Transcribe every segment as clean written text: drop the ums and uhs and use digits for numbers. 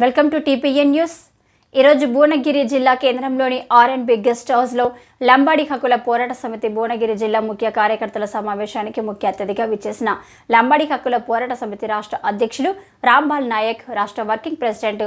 Welcome to TPN news. ఈరోజు భువనగిరి జిల్లా కేంద్రంలోని ఆర్ఎండ్బి గెస్ట్ హౌస్లో లంబాడి హక్కుల పోరాట సమితి భువనగిరి జిల్లా ముఖ్య కార్యకర్తల సమావేశానికి ముఖ్య అతిథిగా విచ్చేసిన లంబాడి హక్కుల పోరాట సమితి రాష్ట్ర అధ్యక్షులు రాంబాల్ నాయక్, రాష్ట్ర వర్కింగ్ ప్రెసిడెంట్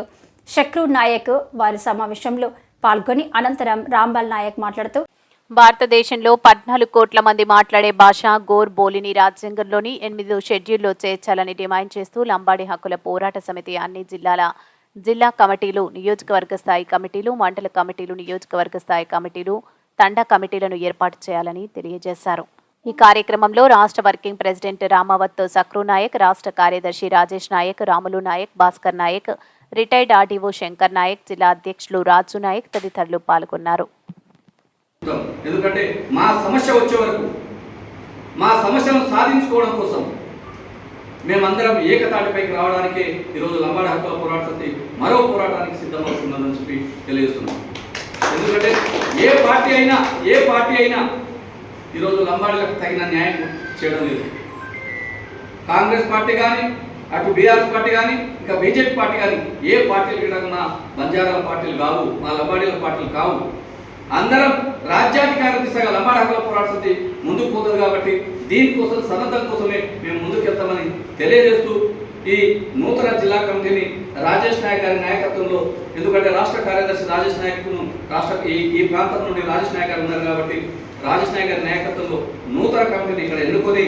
షక్రూ నాయక్ వారి సమావేశంలో పాల్గొని అనంతరం రాంబాల్ నాయక్ మాట్లాడుతూ, భారతదేశంలో 14 కోట్ల మంది మాట్లాడే భాష గోర్ బోలిని రాజ్యాంగంలోని 8వ షెడ్యూల్లో చేర్చాలని డిమాండ్ చేస్తూ లంబాడి హక్కుల పోరాట సమితి అన్ని జిల్లా కమిటీలు, నియోజకవర్గ స్థాయి కమిటీలు, మండల కమిటీలు, నియోజకవర్గ స్థాయి కమిటీలు, తండా కమిటీలను ఏర్పాటు చేయాలని తెలియజేశారు. ఈ కార్యక్రమంలో రాష్ట్ర వర్కింగ్ ప్రెసిడెంట్ రామావత్ సక్రూ నాయక్, రాష్ట్ర కార్యదర్శి రాజేష్ నాయక్, రాములు నాయక్, భాస్కర్ నాయక్, రిటైర్డ్ ఆర్డీఓ శంకర్ నాయక్, జిల్లా అధ్యక్షులు రాజు నాయక్ తదితరులు పాల్గొన్నారు. ఎందుకంటే మా సమస్య వచ్చే వరకు మా సమస్యను సాధించుకోవడం కోసం మేమందరం ఏకతాటిపైకి రావడానికే ఈరోజు లంబాడి హక్కుల పోరాట సమితి మరో పోరాటానికి సిద్ధమవుతుందని చెప్పి తెలియజేస్తున్నాం. ఎందుకంటే ఏ పార్టీ అయినా ఈరోజు లంబాడీలకు తగిన న్యాయం చేయడం లేదు. కాంగ్రెస్ పార్టీ కానీ, అటు బీఆర్ఎస్ పార్టీ కానీ, ఇంకా బీజేపీ పార్టీ కానీ, ఏ పార్టీలు కూడా బంజారాల పార్టీలు కావు, మా లంబాడీల పార్టీలు కావు. అందరం రాజ్యాధికార దిశగా లంబాడి హక్కుల పోరాట సమితి ముందుకు పోతుంది. కాబట్టి దీనికోసం సన్నద్ధం కోసమే మేము ముందుకు వెళ్తామని తెలియజేస్తూ ఈ నూతన జిల్లా కమిటీని రాజేష్ నాయక్ గారి నాయకత్వంలో, ఎందుకంటే రాష్ట్ర కార్యదర్శి రాజేష్ నాయక్ను ఈ ప్రాంతం నుండి రాజేష్ నాయక్ గారు ఉన్నారు కాబట్టి రాజేష్ నాయక్ గారి నాయకత్వంలో నూతన కమిటీని ఇక్కడ ఎన్నుకొని